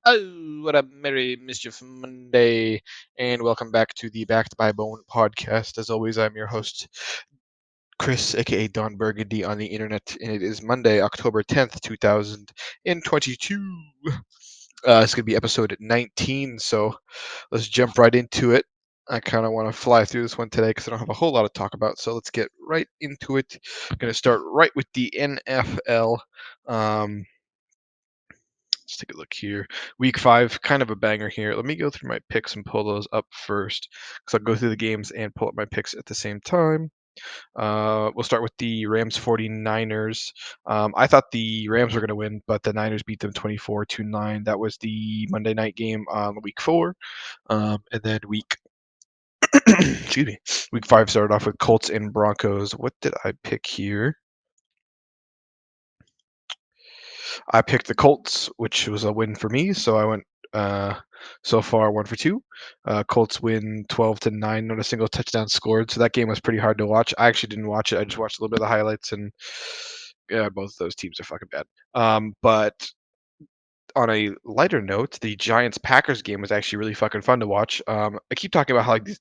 Oh, what a merry Mischief Monday, and welcome back to the Backed by Bone podcast. As always, I'm your host, Chris, aka Don Burgundy, on the internet, and it is Monday, October 10th, 2022. It's going to be episode 19, so let's jump right into it. I kind of want to fly through this one today because I don't have a whole lot to talk about, so let's get right into it. I'm going to start right with the NFL. Um, Let's take a look here. Week 5, kind of a banger here. Let me go through my picks and pull those up first, because I'll go through the games and pull up my picks at the same time. We'll start with the Rams 49ers. I thought the Rams were going to win, but the Niners beat them 24-9. That was the Monday night game on week 4. And then excuse me, week 5 started off with Colts and Broncos. What did I pick here? I picked the Colts, which was a win for me, so I went so far 1 for 2. Colts win 12-9, not a single touchdown scored, so that game was pretty hard to watch. I actually didn't watch it. I just watched a little bit of the highlights, and yeah, both of those teams are fucking bad. But on a lighter note, the Giants-Packers game was actually really fucking fun to watch. I keep talking about how like these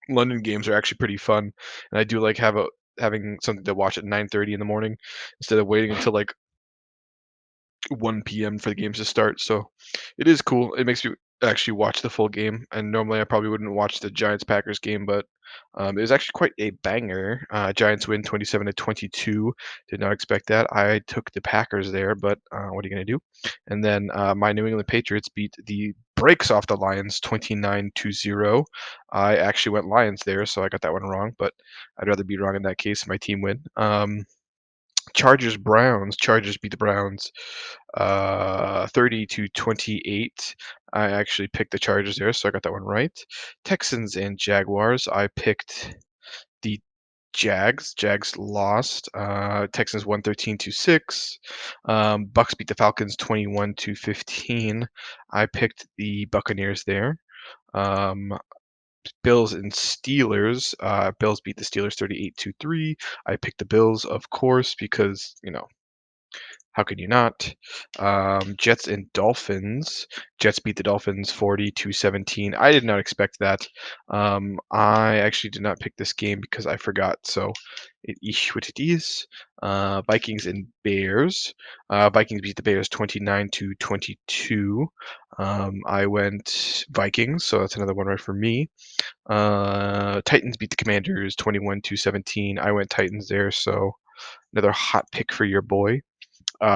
London games are actually pretty fun, and I do like having something to watch at 9:30 in the morning instead of waiting until like 1 p.m. for the games to start. So it is cool. It makes me actually watch the full game. And normally I probably wouldn't watch the Giants Packers game, but it was actually quite a banger. Giants win 27-22. Did not expect that. I took the Packers there, but what are you going to do? And then my New England Patriots beat the brakes off the Lions 29-0. I actually went Lions there, so I got that one wrong, but I'd rather be wrong in that case. My team win. Chargers Browns. Chargers beat the Browns 30-28. I actually picked the Chargers there, so I got that one right. Texans and Jaguars. I picked the Jags. Jags lost. Texans won 13-6. Bucks beat the Falcons 21-15. I picked the Buccaneers there. Bills and Steelers. Bills beat the Steelers 38-3. I picked the Bills, of course, because, how could you not? Jets and Dolphins. Jets beat the Dolphins 40-17. I did not expect that. I actually did not pick this game because I forgot, so it is what it is. Vikings and Bears. Vikings beat the Bears 29-22. I went Vikings, so that's another one right for me. Titans beat the Commanders 21-17. I went Titans there, so another hot pick for your boy.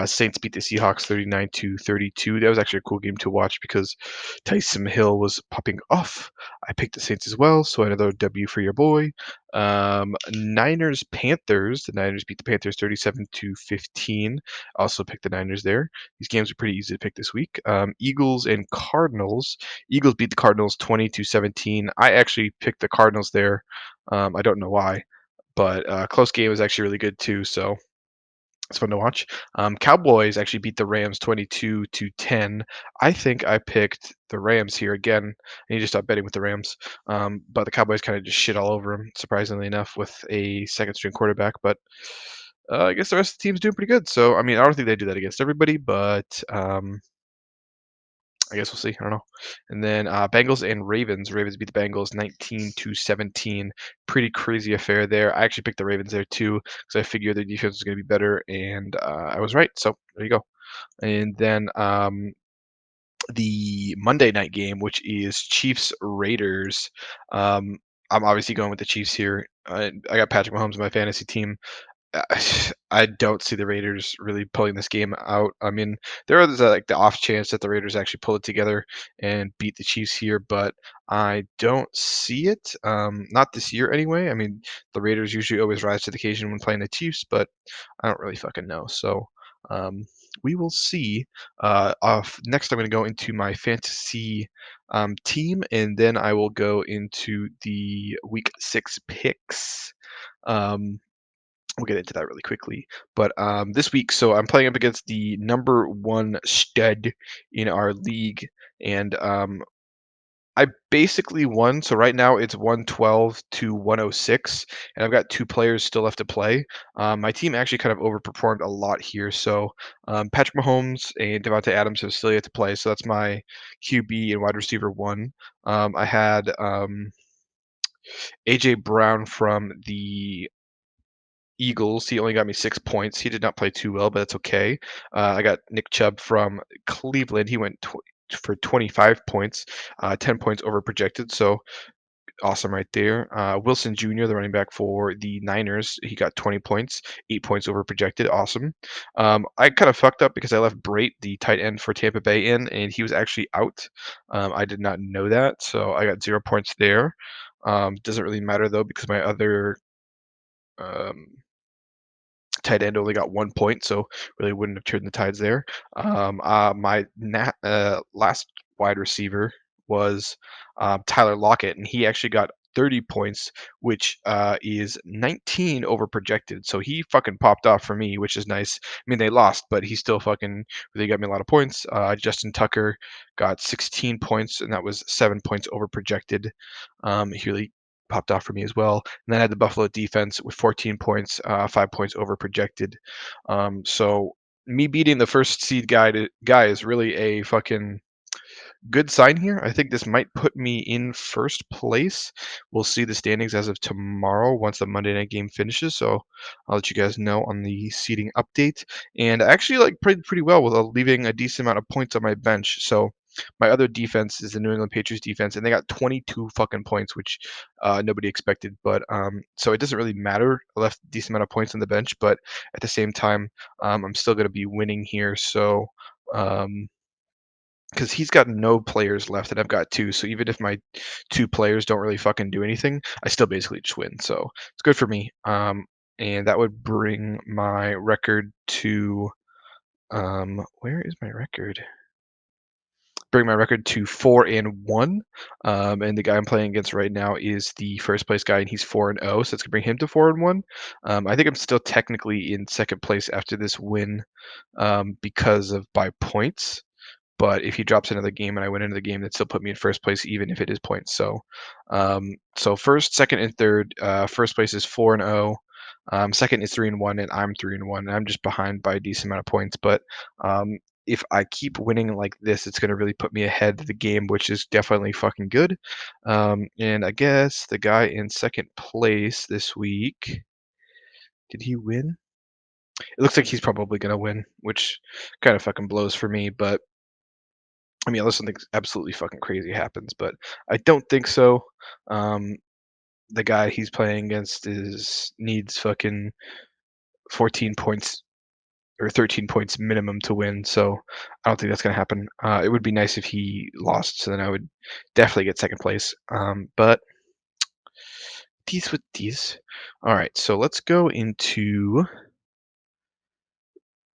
Saints beat the Seahawks 39-32. That was actually a cool game to watch because Tyson Hill was popping off. I picked the Saints as well, so another W for your boy. Niners Panthers. The Niners beat the Panthers 37-15. Also picked the Niners there. These games are pretty easy to pick this week. Eagles and Cardinals. Eagles beat the Cardinals 20-17. I actually picked the Cardinals there. I don't know why, but close game was actually really good too. So it's fun to watch. Cowboys actually beat the Rams 22-10. I think I picked the Rams here again. I need to stop betting with the Rams. But the Cowboys kind of just shit all over them, surprisingly enough, with a second string quarterback. But I guess the rest of the team's doing pretty good. So, I mean, I don't think they do that against everybody, but I guess we'll see. I don't know. And then Bengals and Ravens. Ravens beat the Bengals 19-17. Pretty crazy affair there. I actually picked the Ravens there too because I figured their defense was going to be better, and I was right. So there you go. And then the Monday night game, which is Chiefs Raiders. I'm obviously going with the Chiefs here. I got Patrick Mahomes in my fantasy team. uh, I don't see the Raiders really pulling this game out. I mean, there is like the off chance that the Raiders actually pull it together and beat the Chiefs here, but I don't see it. Not this year anyway. I mean, the Raiders usually always rise to the occasion when playing the Chiefs, but I don't really fucking know. So um, we will see. Next, I'm going to go into my fantasy team, and then I will go into the Week 6 picks. Um, we'll get into that really quickly. But this week, so I'm playing up against the number 1 stud in our league, and I basically won, so right now it's 112 to 106, and I've got 2 players still left to play. My team actually kind of overperformed a lot here, so, Patrick Mahomes and Devontae Adams have still yet to play, so that's my QB and wide receiver 1. I had, AJ Brown from the Eagles. He only got me 6 points. He did not play too well, but that's okay. I got Nick Chubb from Cleveland. He went for 25 points, 10 points over projected, so awesome right there. Wilson Jr., the running back for the Niners, he got 20 points, 8 points over projected. Awesome. I kind of fucked up because I left Brait, the tight end for Tampa Bay, in, and he was actually out. I did not know that, so I got 0 points there. Doesn't really matter though because my other um, tight end only got 1 point, so really wouldn't have turned the tides there. My last wide receiver was Tyler Lockett, and he actually got 30 points, which is 19 over projected. So he fucking popped off for me, which is nice. I mean, they lost, but he still fucking really got me a lot of points. Justin Tucker got 16 points, and that was 7 points over projected. He really popped off for me as well. And then I had the Buffalo defense with 14 points, 5 points over projected. So me beating the first seed guy is really a fucking good sign here. I think this might put me in first place. We'll see the standings as of tomorrow once the Monday night game finishes. So I'll let you guys know on the seating update. And I actually like played pretty well with leaving a decent amount of points on my bench. So my other defense is the New England Patriots defense, and they got 22 fucking points, which nobody expected. But so it doesn't really matter. I left a decent amount of points on the bench, but at the same time, I'm still going to be winning here. So um, because he's got no players left and I've got 2, so even if my 2 players don't really fucking do anything, I still basically just win, so it's good for me. And that would bring my record to, where is my record? Bring my record to 4-1, and the guy I'm playing against right now is the first place guy, and he's 4-0, so it's gonna bring him to 4-1. I think I'm still technically in second place after this win, because of by points. But if he drops another game and I win another game, that still put me in first place, even if it is points. So first, second, and third. First place is 4-0. Second is 3-1, and I'm 3-1. And I'm just behind by a decent amount of points. But if I keep winning like this, it's going to really put me ahead of the game, which is definitely fucking good. And I guess the guy in second place this week, did he win? It looks like he's probably going to win, which kind of fucking blows for me. But I mean, unless something absolutely fucking crazy happens, but I don't think so. Um, the guy he's playing against is needs fucking 14 points or 13 points minimum to win, so I don't think that's gonna happen. It would be nice if he lost, so then I would definitely get second place. But these with these. All right, so let's go into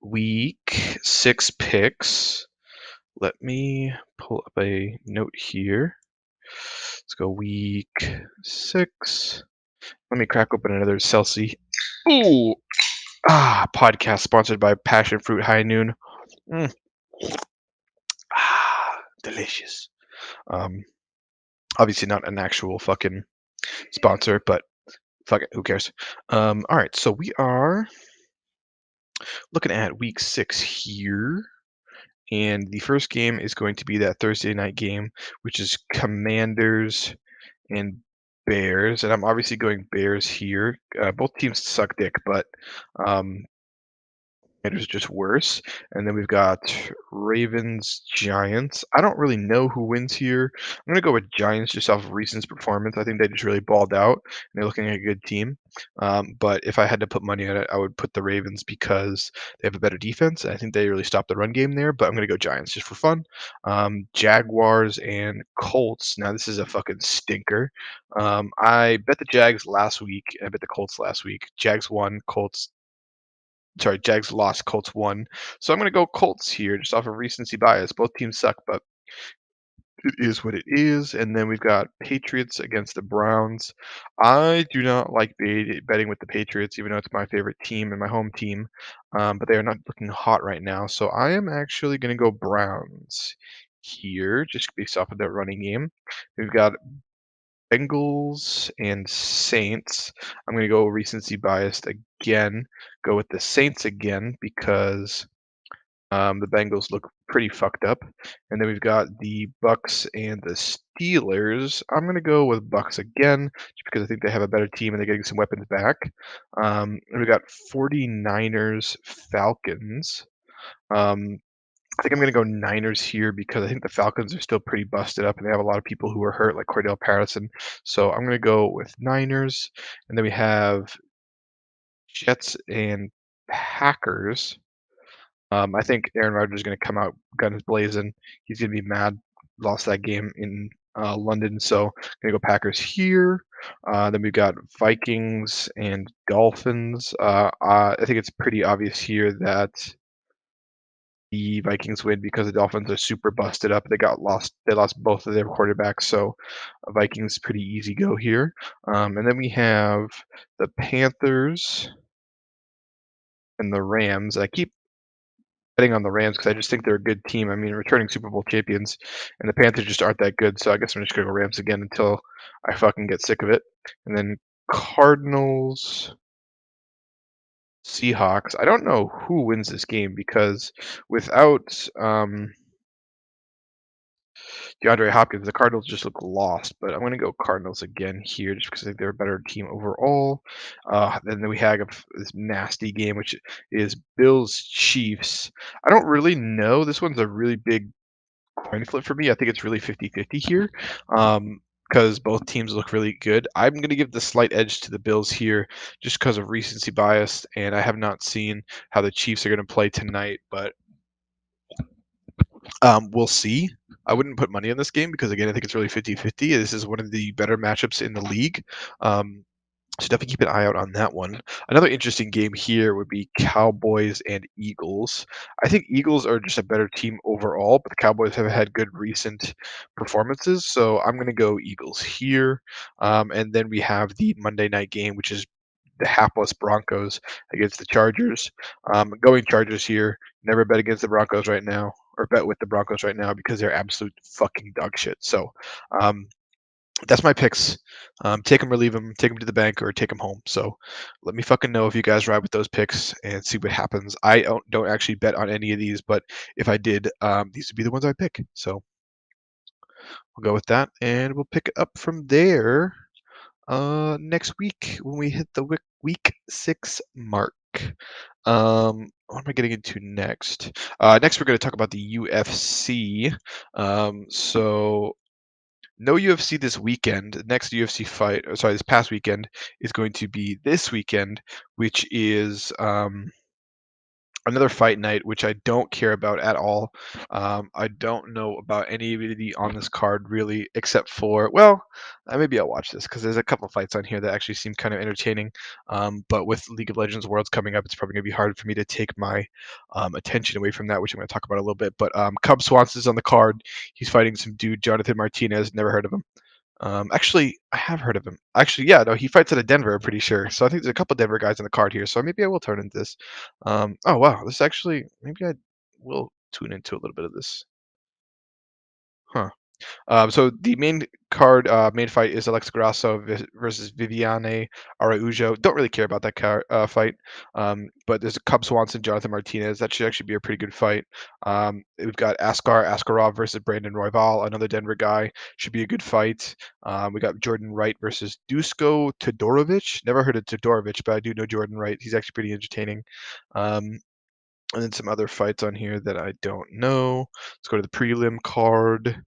week 6 picks. Let me pull up a note here. Let's go week 6. Let me crack open another Celsi. Ooh, podcast sponsored by Passion Fruit High Noon. Mm. Delicious. Um, Obviously not an actual fucking sponsor, but fuck it, who cares? All right, so we are looking at week 6 here. And the first game is going to be that Thursday night game, which is Commanders and Bears, and I'm obviously going Bears here. Both teams suck dick, but um, Commanders are just worse. And then we've got Ravens, Giants. I don't really know who wins here. I'm gonna go with Giants just off of recent performance. I think they just really balled out, and they're looking like a good team. But if I had to put money on it, I would put the Ravens because they have a better defense. And I think they really stopped the run game there. But I'm gonna go Giants just for fun. Jaguars and Colts. Now this is a fucking stinker. I bet the Jags last week. I bet the Colts last week. Jags won. Jags lost, Colts won. So I'm gonna go Colts here, just off of recency bias. Both teams suck, but it is what it is. And then we've got Patriots against the Browns. I do not like betting with the Patriots, even though it's my favorite team and my home team. But they are not looking hot right now. So I am actually gonna go Browns here, just based off of their running game. We've got Bengals and Saints. I'm gonna go recency biased again, go with the Saints again because the Bengals look pretty fucked up. And then we've got the Bucks and the Steelers. I'm gonna go with Bucks again, just because I think they have a better team and they're getting some weapons back. And we got 49ers Falcons. Um, I think I'm gonna go Niners here because I think the Falcons are still pretty busted up and they have a lot of people who are hurt, like Cordell Patterson. So I'm gonna go with Niners. And then we have Jets and Packers. I think Aaron Rodgers is going to come out guns blazing. He's going to be mad. Lost that game in London, so going to go Packers here. Then we've got Vikings and Dolphins. I think it's pretty obvious here that the Vikings win because the Dolphins are super busted up. They got lost. They lost both of their quarterbacks, so Vikings pretty easy go here. And then we have the Panthers and the Rams. I keep betting on the Rams because I just think they're a good team. I mean, returning Super Bowl champions, and the Panthers just aren't that good. So I guess I'm just gonna go Rams again until I fucking get sick of it. And then Cardinals, Seahawks. I don't know who wins this game because without DeAndre Hopkins, the Cardinals just look lost. But I'm gonna go Cardinals again here just because I think they're a better team overall. Then we have this nasty game, which is Bills Chiefs. I don't really know. This one's a really big coin flip for me. I think it's really 50-50 here, because both teams look really good. I'm going to give the slight edge to the Bills here just because of recency bias, and I have not seen how the Chiefs are going to play tonight, but we'll see. I wouldn't put money on this game because, again, I think it's really 50-50. This is one of the better matchups in the league. So definitely keep an eye out on that one. Another interesting game here would be Cowboys and Eagles. I think Eagles are just a better team overall, but the Cowboys have had good recent performances, so I'm going to go Eagles here. And then we have the Monday night game, which is the hapless Broncos against the Chargers. Going Chargers here. Never bet against the Broncos right now, or bet with the Broncos right now because they're absolute fucking dog shit. So um, that's my picks. Take them or leave them. Take them to the bank or take them home. So let me fucking know if you guys ride with those picks and see what happens. I don't actually bet on any of these, but if I did, these would be the ones I pick. So we'll go with that, and we'll pick it up from there next week when we hit the week 6 mark. What am I getting into next? Next, we're going to talk about the UFC. So no UFC this weekend. The next UFC fight, or sorry, this past weekend is going to be this weekend, which is another fight night, which I don't care about at all. I don't know about anybody on this card really, except for, well, maybe I'll watch this because there's a couple fights on here that actually seem kind of entertaining. But with League of Legends Worlds coming up, it's probably going to be hard for me to take my attention away from that, which I'm going to talk about a little bit. But Cub Swanson's on the card. He's fighting some dude, Jonathan Martinez. Never heard of him. Actually, I have heard of him. Actually, yeah, no, he fights out of Denver, I'm pretty sure. So I think there's a couple Denver guys on the card here. So maybe I will turn into this. Oh wow, this actually maybe I will tune into a little bit of this. Huh. So the main card, main fight is Alexa Grasso versus Viviane Araujo. Don't really care about that fight, but there's a Cub Swanson, Jonathan Martinez. That should actually be a pretty good fight. We've got Askarov versus Brandon Royval, another Denver guy. Should be a good fight. We got Jordan Wright versus Dusko Todorovich. Never heard of Todorovich, but I do know Jordan Wright. He's actually pretty entertaining. Um, and then some other fights on here that I don't know. Let's go to the prelim card.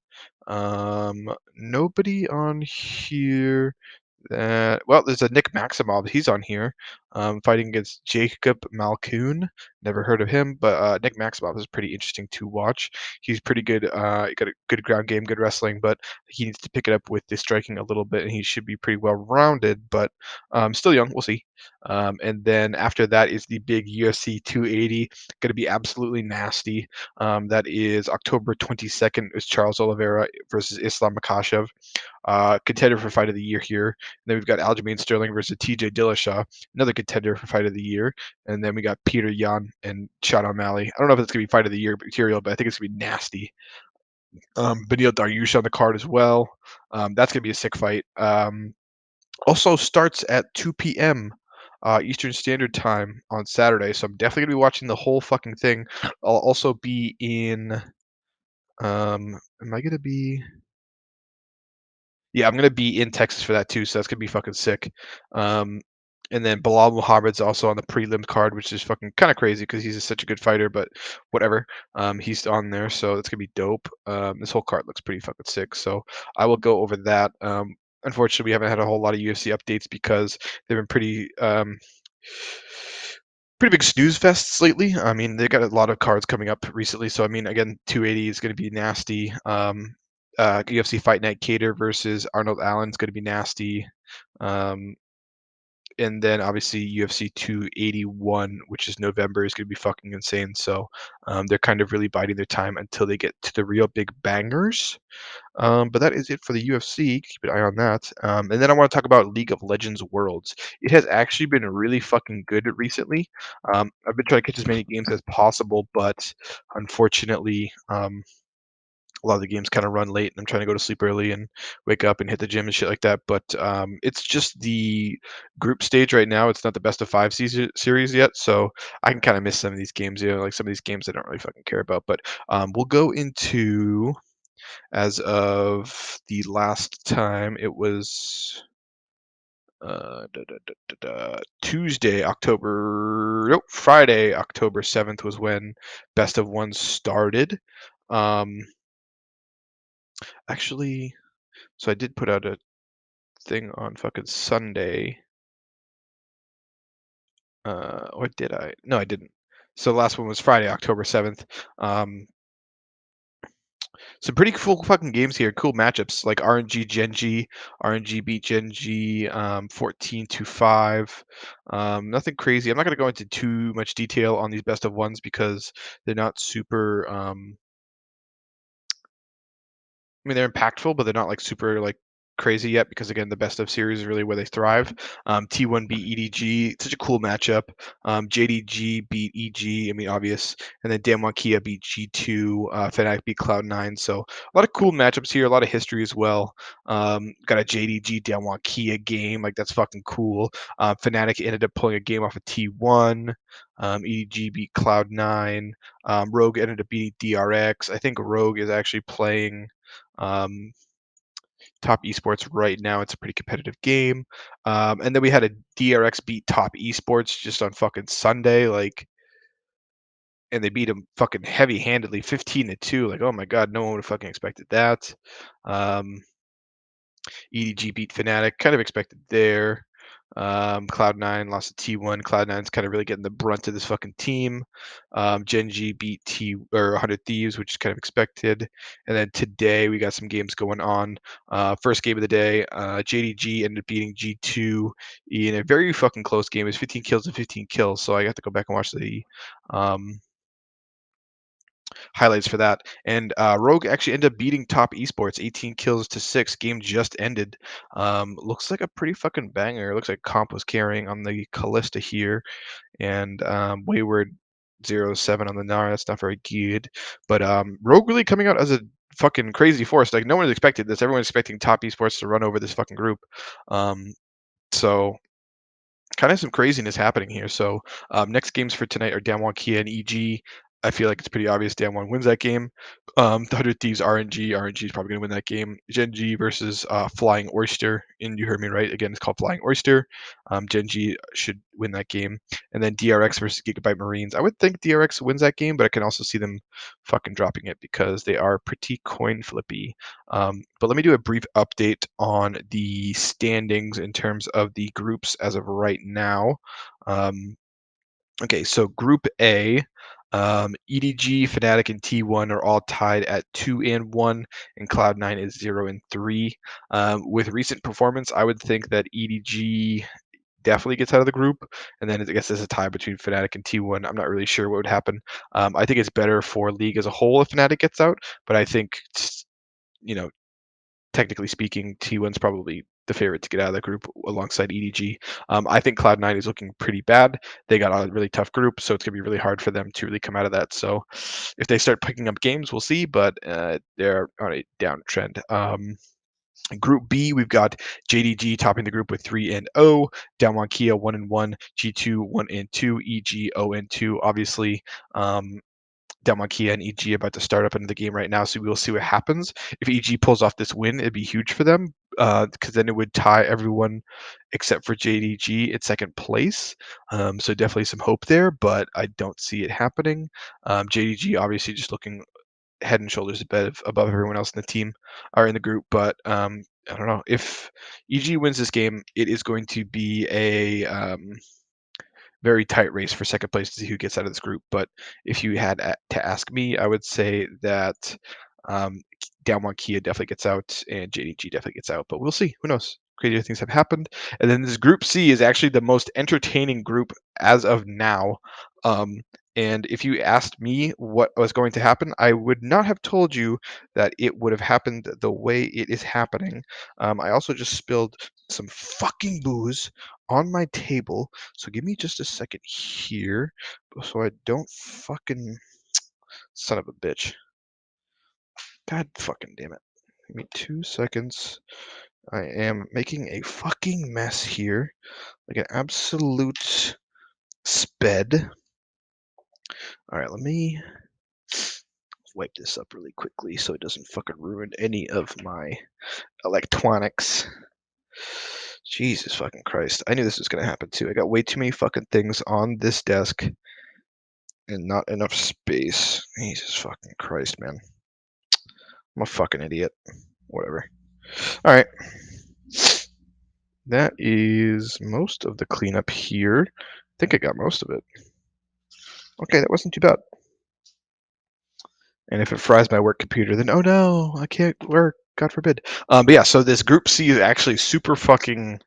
Nobody on here that, well, there's a Nick Maximov. He's on here, fighting against Jacob Malkoon. Never heard of him, but Nick Maximov is pretty interesting to watch. He's pretty good. He got a good ground game, good wrestling, but he needs to pick it up with the striking a little bit, and he should be pretty well rounded. But still young. We'll see. And then after that is the big UFC 280. Going to be absolutely nasty. That is October 22nd. Is Charles Oliveira versus Islam Makhachev. Contender for fight of the year here. And then we've got Aljamain Sterling versus TJ Dillashaw, another contender for fight of the year. And then we got Peter Yan and Sean O'Malley. I don't know if it's gonna be fight of the year material, but I think it's gonna be nasty. Beneil Dariush on the card as well. That's gonna be a sick fight. Also starts at 2 p.m. Eastern Standard Time on Saturday, so I'm definitely gonna be watching the whole fucking thing. I'll also be in. Am I gonna be? Yeah, I'm gonna be in Texas for that too, so that's gonna be fucking sick. Um, and then Bilal Muhammad's also on the prelim card, which is fucking kind of crazy because he's such a good fighter, but whatever. He's on there, so that's gonna be dope. This whole card looks pretty fucking sick, so I will go over that. Unfortunately, we haven't had a whole lot of UFC updates because they've been pretty big snooze fests lately. I mean, they got a lot of cards coming up recently. So I mean, again, 280 is going to be nasty. UFC Fight Night Cater versus Arnold Allen is going to be nasty. Um, and then obviously UFC 281, which is November, is going to be fucking insane. So they're kind of really biding their time until they get to the real big bangers. But that is it for the UFC. Keep an eye on that. And then I want to talk about League of Legends Worlds. It has actually been really fucking good recently. I've been trying to catch as many games as possible, but unfortunately, a lot of the games kind of run late, and I'm trying to go to sleep early and wake up and hit the gym and shit like that. But it's just the group stage right now. It's not the best of five series yet, so I can kind of miss some of these games. Like some of these games I don't really fucking care about. But we'll go into as of the last time, it was Tuesday, Friday, October 7th was when Best of One started. Um, actually, so I did put out a thing on fucking Sunday. Or did I? No, I didn't. So the last one was Friday, October 7th. Some pretty cool fucking games here. Cool matchups like RNG Genji. RNG beat Genji 14 to 5. Nothing crazy. I'm not going to go into too much detail on these best of ones because they're not super. I mean, they're impactful, but they're not like super like crazy yet because again, the best of series is really where they thrive. T1 beat EDG, such a cool matchup. JDG beat EG, I mean, obvious, and then Damwon Kia beat G2. Fnatic beat Cloud9. So a lot of cool matchups here, a lot of history as well. Got a JDG Damwon Kia game, like that's fucking cool. Fnatic ended up pulling a game off of T1. EDG beat Cloud9. Rogue ended up beating DRX. I think Rogue is actually playing um, top esports right now. It's a pretty competitive game. And then we had a DRX beat top esports just on fucking Sunday, like, and they beat him fucking heavy handedly, 15-2. Like, oh my god, no one would have fucking expected that. Um, EDG beat Fnatic, kind of expected there. Cloud9 lost to T1. Cloud9's kind of really getting the brunt of this fucking team. Genji beat or 100 Thieves, which is kind of expected. And then today we got some games going on. First game of the day, JDG ended up beating G2 in a very fucking close game. It was 15 kills to 15 kills, so I got to go back and watch the um, highlights for that. And Rogue actually ended up beating Top Esports, 18 kills to 6. Game just ended. Looks like a pretty fucking banger. Looks like Comp was carrying on the Callista here, and Wayward 0-7 on the Nara. That's not very good. But Rogue really coming out as a fucking crazy force. Like no one expected this. Everyone's expecting Top Esports to run over this fucking group. So kind of some craziness happening here. So next games for tonight are Damwon Kia and EG. I feel like it's pretty obvious Damwon wins that game. The 100 Thieves RNG. RNG is probably going to win that game. Genji versus Flying Oyster. And you heard me right. Again, it's called Flying Oyster. Genji should win that game. And then DRX versus Gigabyte Marines. I would think DRX wins that game, but I can also see them fucking dropping it because they are pretty coin flippy. But let me do a brief update on the standings in terms of the groups as of right now. Okay, so Group A, EDG, Fnatic, and T1 are all tied at 2-1, and Cloud9 is 0-3. With recent performance, I would think that EDG definitely gets out of the group, and then I guess there's a tie between Fnatic and T1. I'm not really sure what would happen. I think it's better for League as a whole if Fnatic gets out, but I think, you know, technically speaking, T1's probably the favorite to get out of the group alongside EDG. I think Cloud9 is looking pretty bad. They got a really tough group, so it's gonna be really hard for them to really come out of that. So if they start picking up games, we'll see, but they're on a downtrend. Group B, we've got JDG topping the group with 3-0, Dalmon Kia 1-1, G2 1-2, EG 0-2. Obviously, Dalmon Kia and EG about to start up into the game right now, so we will see what happens. If EG pulls off this win, it'd be huge for them because then it would tie everyone except for JDG at second place. So definitely some hope there, but I don't see it happening. JDG obviously just looking head and shoulders above everyone else in the team or in the group. But I don't know if EG wins this game, it is going to be a very tight race for second place to see who gets out of this group. But if you had to ask me, I would say that Dalmon Kia definitely gets out and JDG definitely gets out. But we'll see. Who knows? Crazier things have happened. And then this group C is actually the most entertaining group as of now. And if you asked me what was going to happen, I would not have told you that it would have happened the way it is happening. I also just spilled some fucking booze on my table. So give me just a second here so I don't fucking son of a bitch. God fucking damn it. Give me 2 seconds. I am making a fucking mess here. Like an absolute sped. Alright, let me wipe this up really quickly so it doesn't fucking ruin any of my electronics. Jesus fucking Christ. I knew this was gonna happen too. I got way too many fucking things on this desk and not enough space. Jesus fucking Christ, man. I'm a fucking idiot. Whatever. Alright. That is most of the cleanup here. I think I got most of it. Okay, that wasn't too bad. And if it fries my work computer, then oh no, I can't work. God forbid. But yeah, so this group C is actually super fucking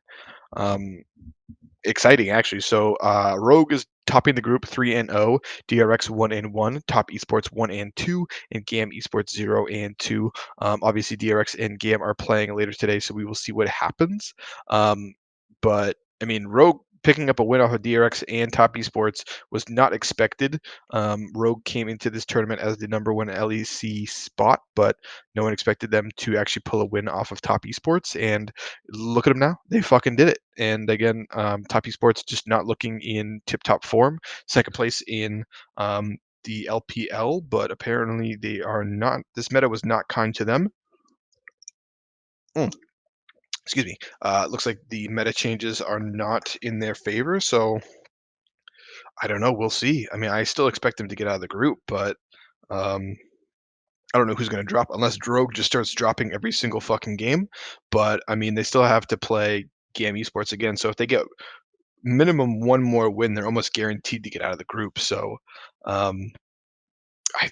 exciting, actually. So Rogue is topping the group 3-0, DRX 1-1, Top Esports 1-2, and GAM Esports 0-2. Obviously, DRX and GAM are playing later today, so we will see what happens. But I mean, Rogue picking up a win off of DRX and Top Esports was not expected. Rogue came into this tournament as the #1 LEC spot, but no one expected them to actually pull a win off of Top Esports. And look at them now; they fucking did it. And again, Top Esports just not looking in tip-top form. Second place in the LPL, but apparently they are not. This meta was not kind to them. Excuse me. Looks like the meta changes are not in their favor, so I don't know. We'll see. I mean, I still expect them to get out of the group, but um, I don't know who's going to drop unless Drogue just starts dropping every single fucking game. But I mean, they still have to play GAM Esports again, so if they get minimum one more win, they're almost guaranteed to get out of the group. So I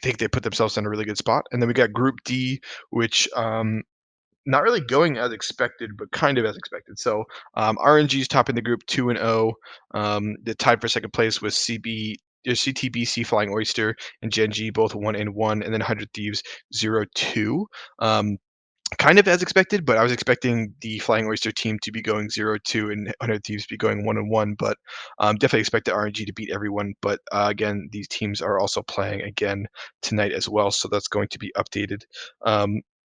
think they put themselves in a really good spot. And then we got Group D, which not really going as expected, but kind of as expected. So RNG is topping the group 2-0. The tied for second place was CTBC Flying Oyster and Genji, both 1-1, and then 100 Thieves 0-2. Kind of as expected, but I was expecting the Flying Oyster team to be going 0-2 and 100 Thieves to be going 1-1. But definitely expected RNG to beat everyone. But again, these teams are also playing again tonight as well, so that's going to be updated.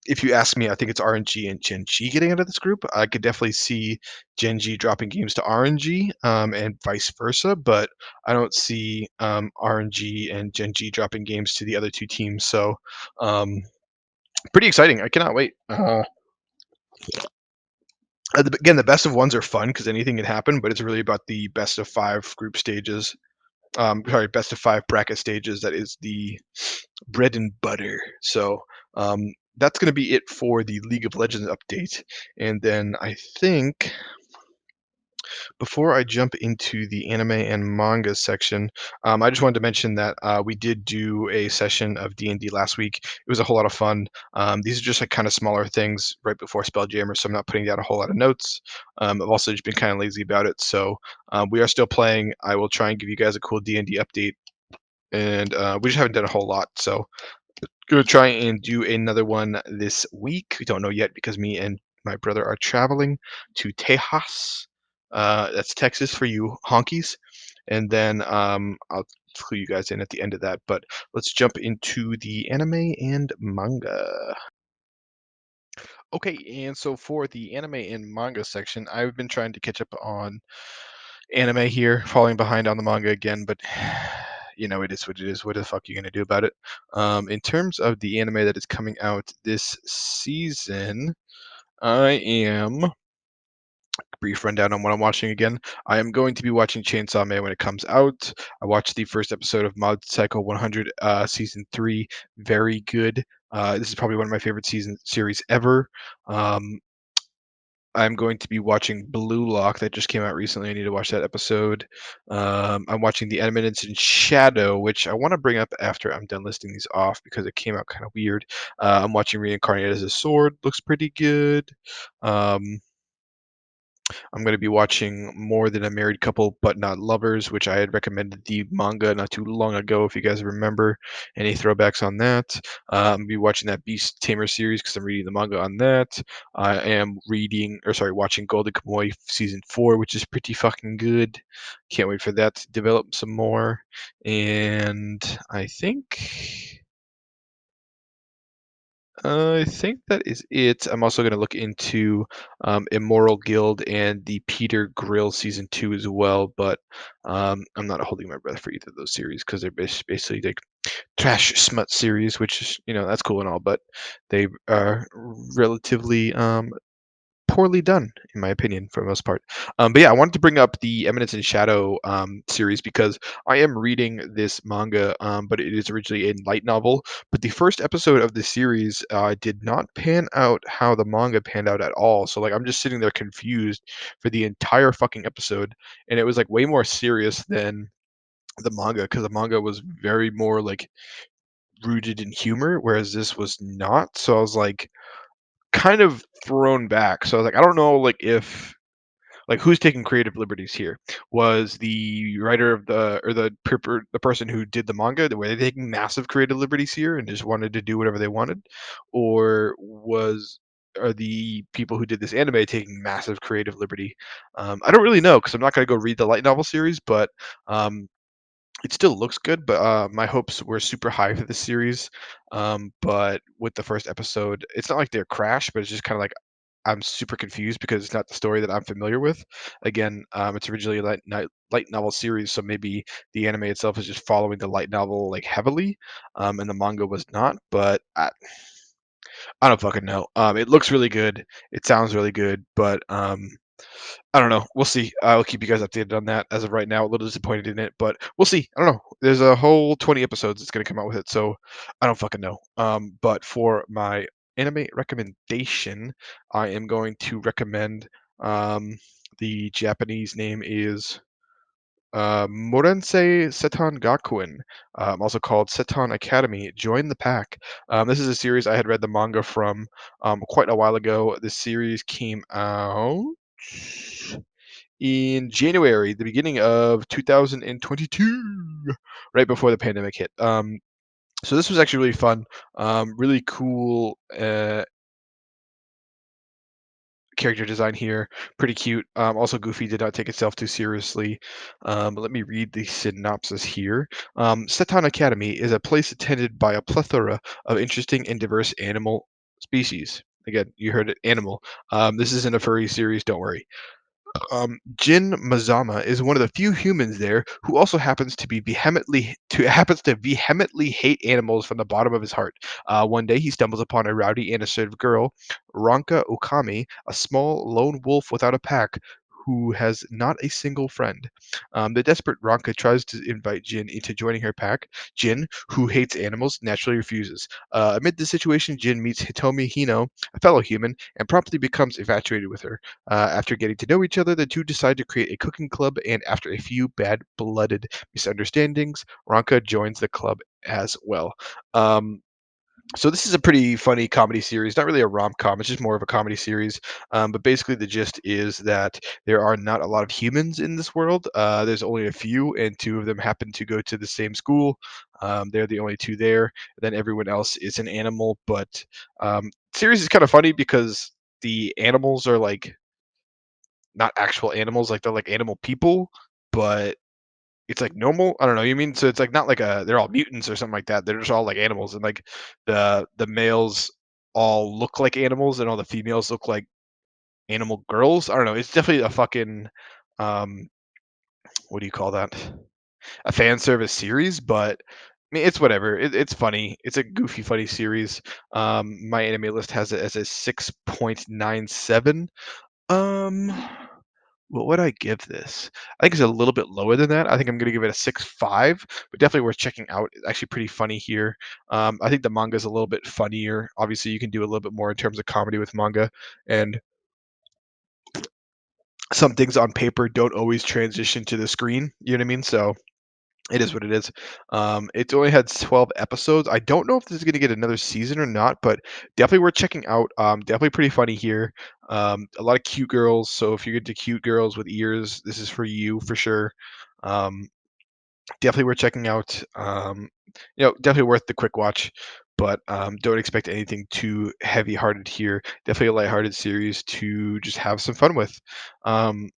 If you ask me, I think it's RNG and Genji getting out of this group. I could definitely see Genji dropping games to RNG and vice versa, but I don't see RNG and Genji dropping games to the other two teams. So pretty exciting. I cannot wait. Again, the best of ones are fun because anything can happen, but it's really about the best of 5 group stages. Sorry, best of 5 bracket stages. That is the bread and butter. So that's going to be it for the League of Legends update. And then I think before I jump into the anime and manga section, I just wanted to mention that we did do a session of D&D last week. It was a whole lot of fun. These are just like kind of smaller things right before Spelljammer, so I'm not putting down a whole lot of notes. I've also just been kind of lazy about it, so we are still playing. I will try and give you guys a cool D&D update, and we just haven't done a whole lot, so gonna try and do another one this week. We don't know yet because me and my brother are traveling to Tejas. That's Texas for you honkies. And then I'll clue you guys in at the end of that. But let's jump into the anime and manga. Okay, and so for the anime and manga section, I've been trying to catch up on anime here, falling behind on the manga again, but it is what it is. What the fuck are you gonna do about it? In terms of the anime that is coming out this season, I am brief rundown on what I'm watching again. I am going to be watching Chainsaw Man when it comes out. I watched the first episode of Mod Cycle 100 season 3. Very good. This is probably one of my favorite season series ever. Um, I'm going to be watching Blue Lock that just came out recently. I need to watch that episode. I'm watching The Eminence in Shadow, which I want to bring up after I'm done listing these off because it came out kind of weird. I'm watching Reincarnated as a Sword. Looks pretty good. Um, I'm going to be watching More Than a Married Couple But Not Lovers, which I had recommended the manga not too long ago, if you guys remember. Any throwbacks on that? I'm going to be watching that Beast Tamer series because I'm reading the manga on that. I am watching Golden Kamuy Season 4, which is pretty fucking good. Can't wait for that to develop some more. And I think that is it. I'm also going to look into Immoral Guild and the Peter Grill season 2 as well, but I'm not holding my breath for either of those series because they're basically like trash smut series, which is that's cool and all, but they are relatively poorly done, in my opinion, for the most part. But yeah, I wanted to bring up the Eminence in Shadow series because I am reading this manga, but it is originally a light novel. But the first episode of the series did not pan out how the manga panned out at all. So like, I'm just sitting there confused for the entire fucking episode, and it was like way more serious than the manga because the manga was very more like rooted in humor, whereas this was not. So I was like kind of thrown back. So I was like, I don't know, like if like who's taking creative liberties here? Was the writer of the person who did the manga, were they taking massive creative liberties here and just wanted to do whatever they wanted, or are the people who did this anime taking massive creative liberty? I don't really know because I'm not going to go read the light novel series, but um, it still looks good, but my hopes were super high for this series. But with the first episode, it's not like they're crash, but it's just kind of like I'm super confused because it's not the story that I'm familiar with. Again, it's originally a light novel series, so maybe the anime itself is just following the light novel like heavily, and the manga was not. But I don't fucking know. It looks really good. It sounds really good, but I don't know. We'll see. I'll keep you guys updated on that. As of right now, a little disappointed in it, but we'll see. I don't know. There's a whole 20 episodes that's going to come out with it, so I don't fucking know. But for my anime recommendation, I am going to recommend the Japanese name is Morensei Seton Gakuen, also called Seton Academy. Join the pack. This is a series I had read the manga from quite a while ago. This series came out in January, the beginning of 2022, right before the pandemic hit. So this was actually really fun, really cool character design here, pretty cute. Also, Goofy did not take itself too seriously. But let me read the synopsis here. Seton Academy is a place attended by a plethora of interesting and diverse animal species. Again, you heard it, animal. This isn't a furry series, don't worry. Jin Mazama is one of the few humans there who also happens to vehemently hate animals from the bottom of his heart. One day, he stumbles upon a rowdy and assertive girl, Ranka Okami, a small lone wolf without a pack. Who has not a single friend. The desperate Ranka tries to invite Jin into joining her pack. Jin, who hates animals, naturally refuses. Amid the situation, Jin meets Hitomi Hino, a fellow human, and promptly becomes infatuated with her. After getting to know each other, the two decide to create a cooking club, and after a few bad blooded misunderstandings, Ranka joins the club as well. Um, so this is a pretty funny comedy series, not really a rom-com, it's just more of a comedy series. But basically the gist is that there are not a lot of humans in this world. There's only a few, and two of them happen to go to the same school. They're the only two there. Then everyone else is an animal. But series is kind of funny because the animals are like not actual animals, like they're like animal people, but it's like normal. I don't know. You mean so it's like not like a they're all mutants or something like that. They're just all like animals, and like the males all look like animals, and all the females look like animal girls. I don't know. It's definitely a fucking um, what do you call that? A fan service series, but I mean, it's whatever. It's funny. It's a goofy, funny series. My anime list has it as a 6.97. Um, what would I give this? I think it's a little bit lower than that. I think I'm gonna give it a 6.5, but definitely worth checking out. It's actually pretty funny here. I think the manga is a little bit funnier. Obviously, you can do a little bit more in terms of comedy with manga, and some things on paper don't always transition to the screen. You know what I mean? So it is what it is. It's only had 12 episodes. I don't know if this is going to get another season or not, but definitely worth checking out. Definitely pretty funny here. A lot of cute girls. So if you're into cute girls with ears, this is for you for sure. Um, definitely worth checking out. Definitely worth the quick watch, but don't expect anything too heavy-hearted here. Definitely a lighthearted series to just have some fun with. Um,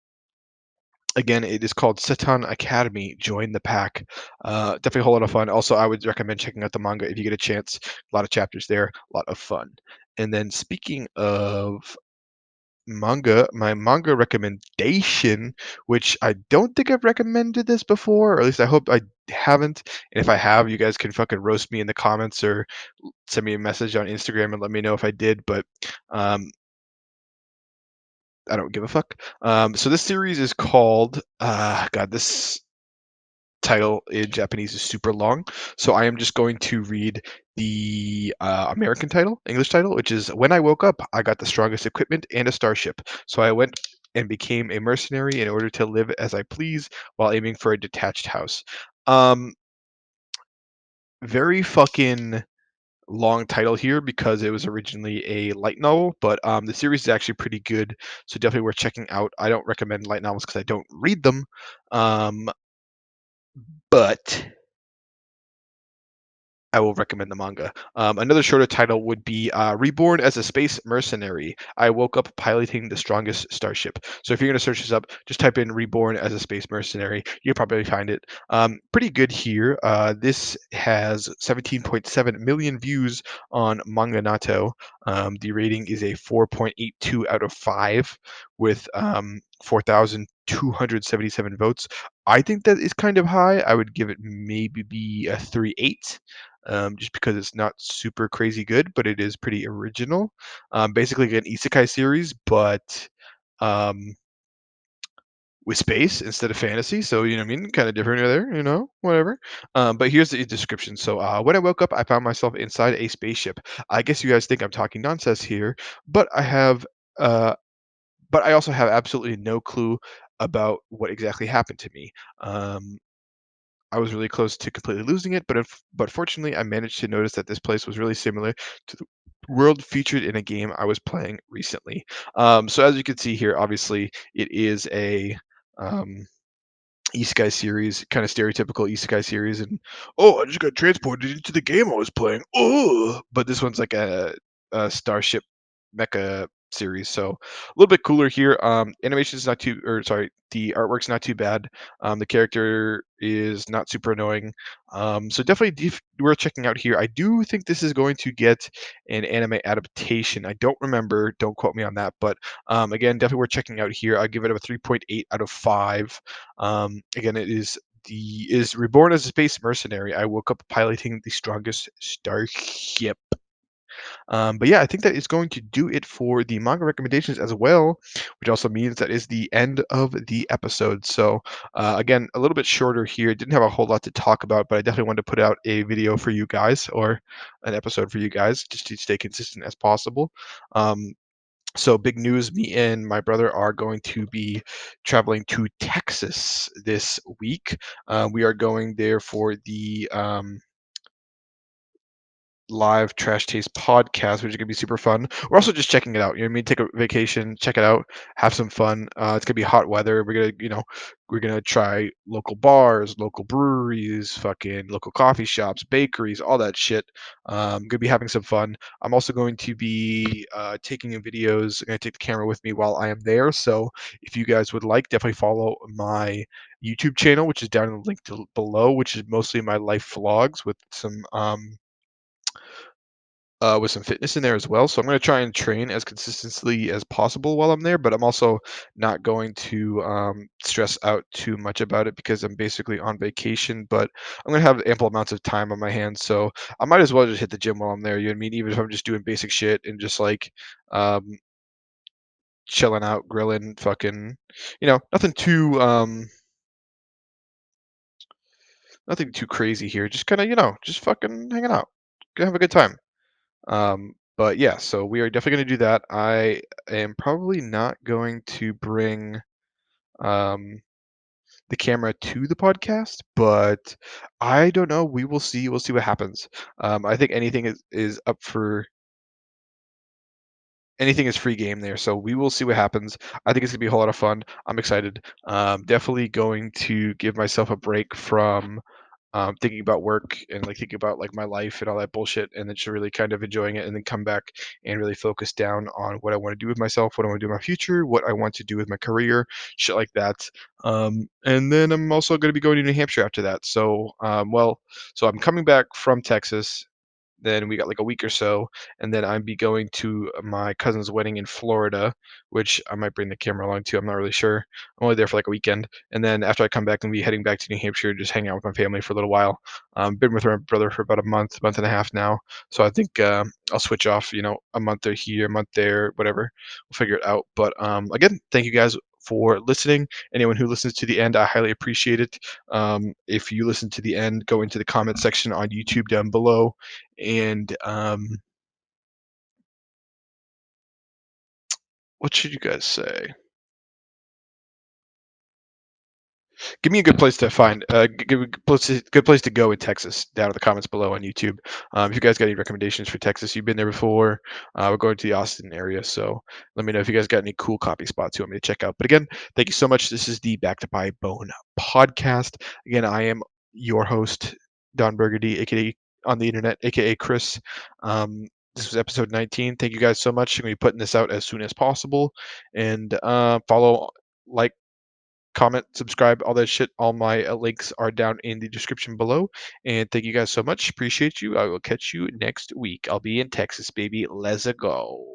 Again, it is called Seton Academy. Join the pack. Definitely a whole lot of fun. Also, I would recommend checking out the manga if you get a chance. A lot of chapters there, a lot of fun. And then speaking of manga, my manga recommendation, which I don't think I've recommended this before, or at least I hope I haven't. And if I have, you guys can fucking roast me in the comments or send me a message on Instagram and let me know if I did. But um, I don't give a fuck. So this series is called God. This title in Japanese is super long, so I am just going to read the American title, English title, which is "When I woke up, I got the strongest equipment and a starship. So I went and became a mercenary in order to live as I please while aiming for a detached house." Um, very fucking long title here because it was originally a light novel, but the series is actually pretty good, so definitely worth checking out. I don't recommend light novels because I don't read them, um, but I will recommend the manga. Another shorter title would be Reborn as a Space Mercenary. I woke up piloting the strongest starship. So if you're going to search this up, just type in Reborn as a Space Mercenary. You'll probably find it. Pretty good here. This has 17.7 million views on Manga Nato. The rating is a 4.82 out of 5 with 4,277 votes. I think that is kind of high. I would give it maybe be a 3.8, just because it's not super crazy good, but it is pretty original. Basically, an isekai series, but um, with space instead of fantasy. So, you know what I mean? Kind of different there, whatever. But here's the description. So, when I woke up, I found myself inside a spaceship. I guess you guys think I'm talking nonsense here, but uh, I also have absolutely no clue about what exactly happened to me. I was really close to completely losing it, but fortunately, I managed to notice that this place was really similar to the world featured in a game I was playing recently. So as you can see here, obviously, it is a um, isekai series, kind of stereotypical isekai series, and oh, I just got transported into the game I was playing. Oh, but this one's like a Starship mecha series, so a little bit cooler here. Animation is not too, or sorry, the artwork's not too bad. The character is not super annoying. So definitely worth checking out here. I do think this is going to get an anime adaptation. I don't remember, don't quote me on that, but again, definitely worth checking out here. I give it a 3.8 out of 5. Again, it is reborn as a space mercenary. I woke up piloting the strongest starship. But yeah, I think that is going to do it for the manga recommendations as well, which also means that is the end of the episode. So again, a little bit shorter here. Didn't have a whole lot to talk about, but I definitely wanted to put out a video for you guys or an episode for you guys just to stay consistent as possible. So big news, me and my brother are going to be traveling to Texas this week. We are going there for the live Trash Taste podcast, which is gonna be super fun. We're also just checking it out. You know what I mean? Take a vacation, check it out, have some fun. It's gonna be hot weather. We're gonna try local bars, local breweries, fucking local coffee shops, bakeries, all that shit. Gonna be having some fun. I'm also going to be taking in videos. I'm gonna take the camera with me while I am there. So if you guys would like, definitely follow my YouTube channel, which is down in the link below, which is mostly my life vlogs with some fitness in there as well. So I'm going to try and train as consistently as possible while I'm there, but I'm also not going to stress out too much about it because I'm basically on vacation. But I'm going to have ample amounts of time on my hands, so I might as well just hit the gym while I'm there. You know what I mean? Even if I'm just doing basic shit and just like um, chilling out, grilling, fucking, nothing too nothing too crazy here. Just kind of just fucking hanging out, gonna have a good time. But yeah, so we are definitely going to do that. I am probably not going to bring um, the camera to the podcast, but I don't know. We will see. We'll see what happens. I think anything is up for anything is free game there. So we will see what happens. I think it's gonna be a whole lot of fun. I'm excited. Definitely going to give myself a break from thinking about work and like thinking about like my life and all that bullshit, and then just really kind of enjoying it, and then come back and really focus down on what I want to do with myself, what I want to do in my future, what I want to do with my career, shit like that. And then I'm also going to be going to New Hampshire after that. So I'm coming back from Texas. Then we got like a week or so, and then I'd be going to my cousin's wedding in Florida, which I might bring the camera along too. I'm not really sure. I'm only there for like a weekend, and then after I come back, I'm gonna be heading back to New Hampshire, just hang out with my family for a little while. Been with my brother for about a month and a half now, so I think I'll switch off. A month there here, a month there, whatever. We'll figure it out. But again, thank you guys for listening. Anyone who listens to the end, I highly appreciate it. If you listen to the end, go into the comment section on YouTube down below and what should you guys say? Give me a good place to find, give a good place to go in Texas. Down in the comments below on YouTube. If you guys got any recommendations for Texas, you've been there before. We're going to the Austin area, so let me know if you guys got any cool coffee spots you want me to check out. But again, thank you so much. This is the Back to Buy Bone podcast. Again, I am your host, Don Burgundy, aka on the internet, aka Chris. This was episode 19. Thank you guys so much. I'm gonna be putting this out as soon as possible, and follow, like, comment, subscribe, all that shit. All my links are down in the description below. And thank you guys so much. Appreciate you. I will catch you next week. I'll be in Texas, baby. Let's go.